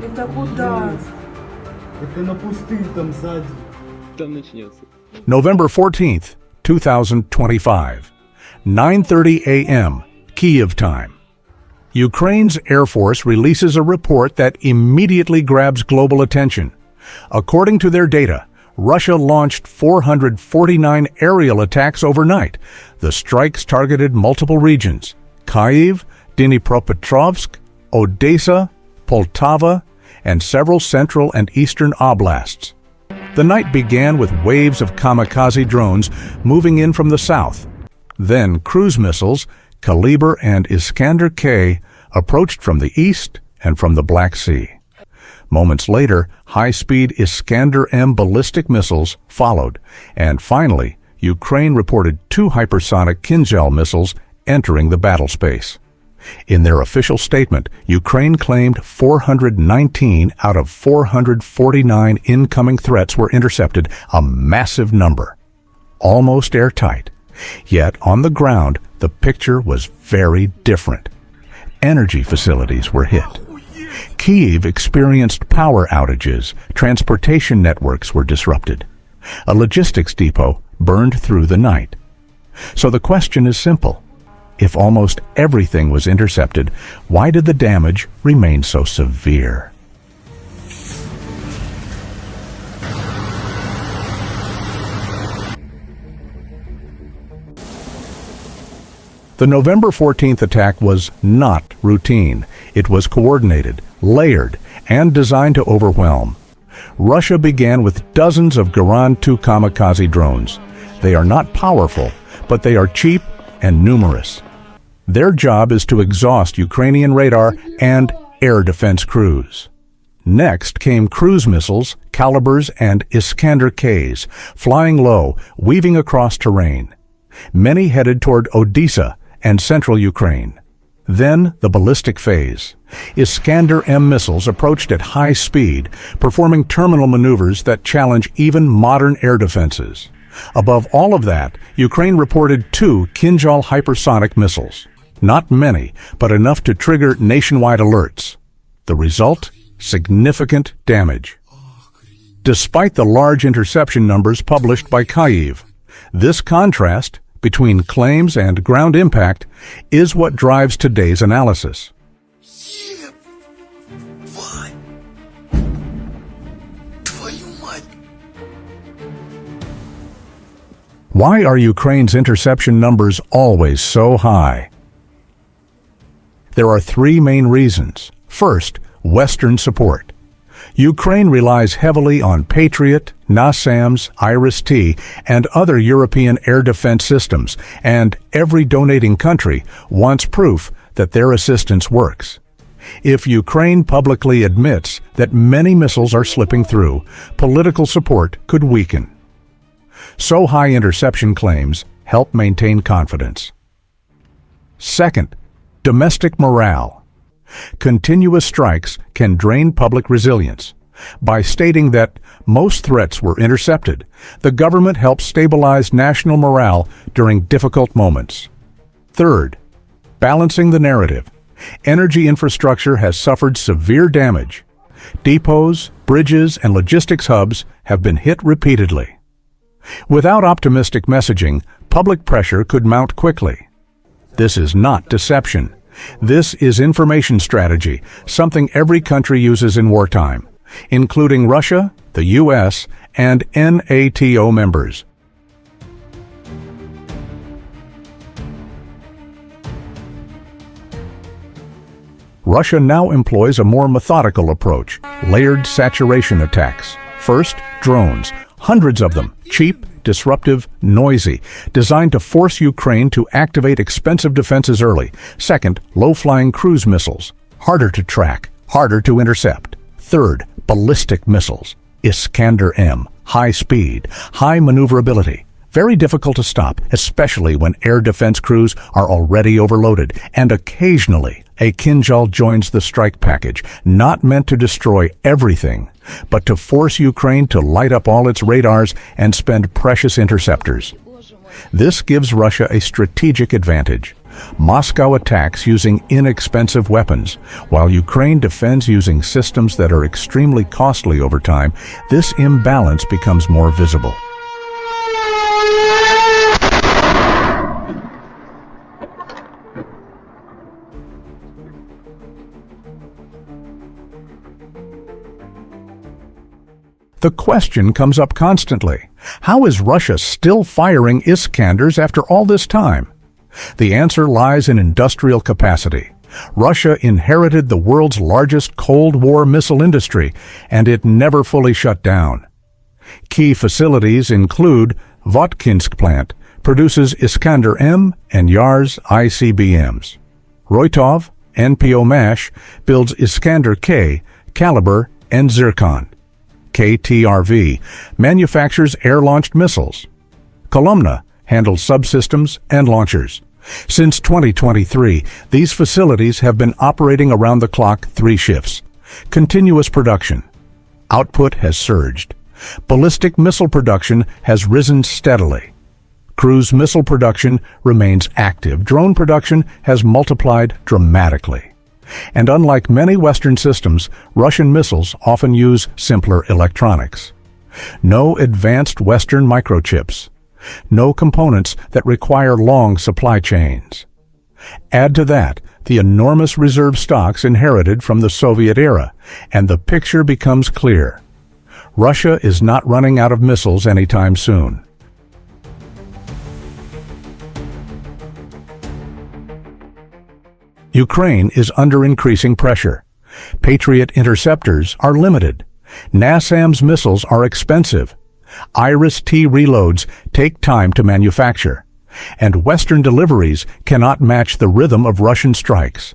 Это куда? Это на пустырь там сзади. Там начнется. November 14th, 2025, 9:30 a.m. Kyiv time. Ukraine's Air Force releases a report that immediately grabs global attention. According to their data, Russia launched 449 aerial attacks overnight. The strikes targeted multiple regions: Kyiv, Dnipropetrovsk, Odesa, Poltava, and several central and eastern oblasts. The night began with waves of kamikaze drones moving in from the south. Then cruise missiles, Kalibr and Iskander K, approached from the east and from the Black Sea. Moments later, high-speed Iskander-M ballistic missiles followed, and finally, Ukraine reported 2 hypersonic kinzhal missiles entering the battle space. In their official statement, Ukraine claimed 419 out of 449 incoming threats were intercepted, a massive number. Almost airtight. Yet, on the ground, the picture was very different. Energy facilities were hit. Kyiv experienced power outages. Transportation networks were disrupted. A logistics depot burned through the night. So the question is simple. If almost everything was intercepted, why did the damage remain so severe? The November 14th attack was not routine. It was coordinated, layered, and designed to overwhelm. Russia began with dozens of Garand-2 kamikaze drones. They are not powerful, but they are cheap and numerous. Their job is to exhaust Ukrainian radar and air defense crews. Next came cruise missiles, Kalibrs and Iskander Ks, flying low, weaving across terrain. Many headed toward Odesa and central Ukraine. Then the ballistic phase. Iskander-M missiles approached at high speed, performing terminal maneuvers that challenge even modern air defenses. Above all of that, Ukraine reported 2 kinzhal hypersonic missiles. Not many, but enough to trigger nationwide alerts. The result? Significant damage. Despite the large interception numbers published by Kyiv, this contrast between claims and ground impact is what drives today's analysis. Why are Ukraine's interception numbers always so high? There are 3 main reasons. First, Western support. Ukraine relies heavily on Patriot, NASAMS, IRIS-T, and other European air defense systems, and every donating country wants proof that their assistance works. If Ukraine publicly admits that many missiles are slipping through, political support could weaken. So high interception claims help maintain confidence. Second, domestic morale. Continuous strikes can drain public resilience. By stating that most threats were intercepted, the government helps stabilize national morale during difficult moments. Third, balancing the narrative. Energy infrastructure has suffered severe damage. Depots, bridges, and logistics hubs have been hit repeatedly. Without optimistic messaging, public pressure could mount quickly. This is not deception. This is information strategy, something every country uses in wartime, including Russia, the U.S., and NATO members. Russia now employs a more methodical approach, layered saturation attacks. First, drones, hundreds of them, cheap, disruptive, noisy, designed to force Ukraine to activate expensive defenses early. Second, low-flying cruise missiles, harder to track, harder to intercept. Third, ballistic missiles, Iskander M, high speed, high maneuverability, very difficult to stop, especially when air defense crews are already overloaded, and occasionally a kinzhal joins the strike package, not meant to destroy everything, but to force Ukraine to light up all its radars and spend precious interceptors. This gives Russia a strategic advantage. Moscow attacks using inexpensive weapons, while Ukraine defends using systems that are extremely costly over time. This imbalance becomes more visible. The question comes up constantly. How is Russia still firing Iskanders after all this time? The answer lies in industrial capacity. Russia inherited the world's largest Cold War missile industry, and it never fully shut down. Key facilities include Votkinsk plant, produces Iskander M and Yars ICBMs. Roitov, NPO MASH, builds Iskander K, Kalibr, and Zircon. KTRV manufactures air-launched missiles. Kolomna handles subsystems and launchers. Since 2023, these facilities have been operating around the clock 3 shifts. Continuous production. Output has surged. Ballistic missile production has risen steadily. Cruise missile production remains active. Drone production has multiplied dramatically. And unlike many Western systems, Russian missiles often use simpler electronics. No advanced Western microchips. No components that require long supply chains. Add to that the enormous reserve stocks inherited from the Soviet era, and the picture becomes clear. Russia is not running out of missiles anytime soon. Ukraine is under increasing pressure. Patriot interceptors are limited. NASAMS missiles are expensive. Iris-T reloads take time to manufacture. And Western deliveries cannot match the rhythm of Russian strikes.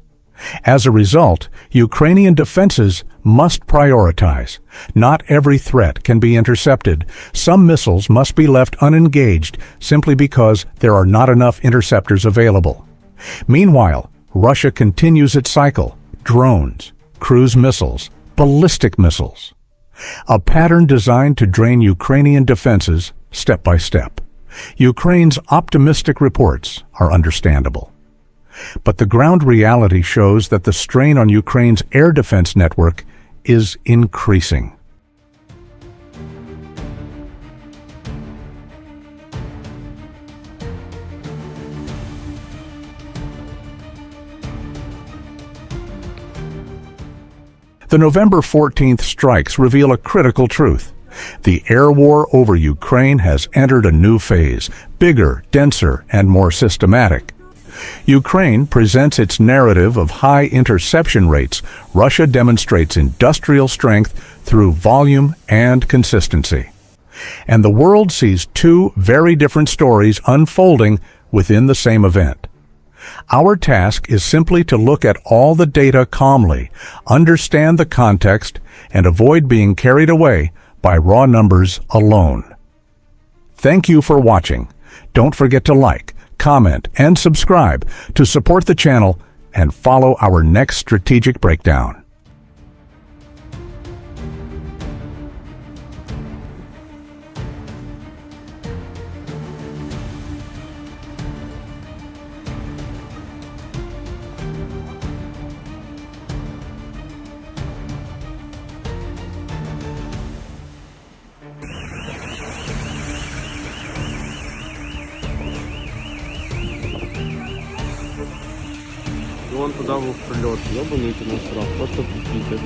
As a result, Ukrainian defenses must prioritize. Not every threat can be intercepted. Some missiles must be left unengaged simply because there are not enough interceptors available. Meanwhile, Russia continues its cycle: drones, cruise missiles, ballistic missiles. A pattern designed to drain Ukrainian defenses step by step. Ukraine's optimistic reports are understandable. But the ground reality shows that the strain on Ukraine's air defense network is increasing. The November 14th strikes reveal a critical truth. The air war over Ukraine has entered a new phase, bigger, denser, and more systematic. Ukraine presents its narrative of high interception rates. Russia demonstrates industrial strength through volume and consistency. And the world sees 2 very different stories unfolding within the same event. Our task is simply to look at all the data calmly, understand the context, and avoid being carried away by raw numbers alone. Thank you for watching. Don't forget to like, comment, and subscribe to support the channel and follow our next strategic breakdown. И вон туда в прилет, ёбаный ты насрал, просто пипец.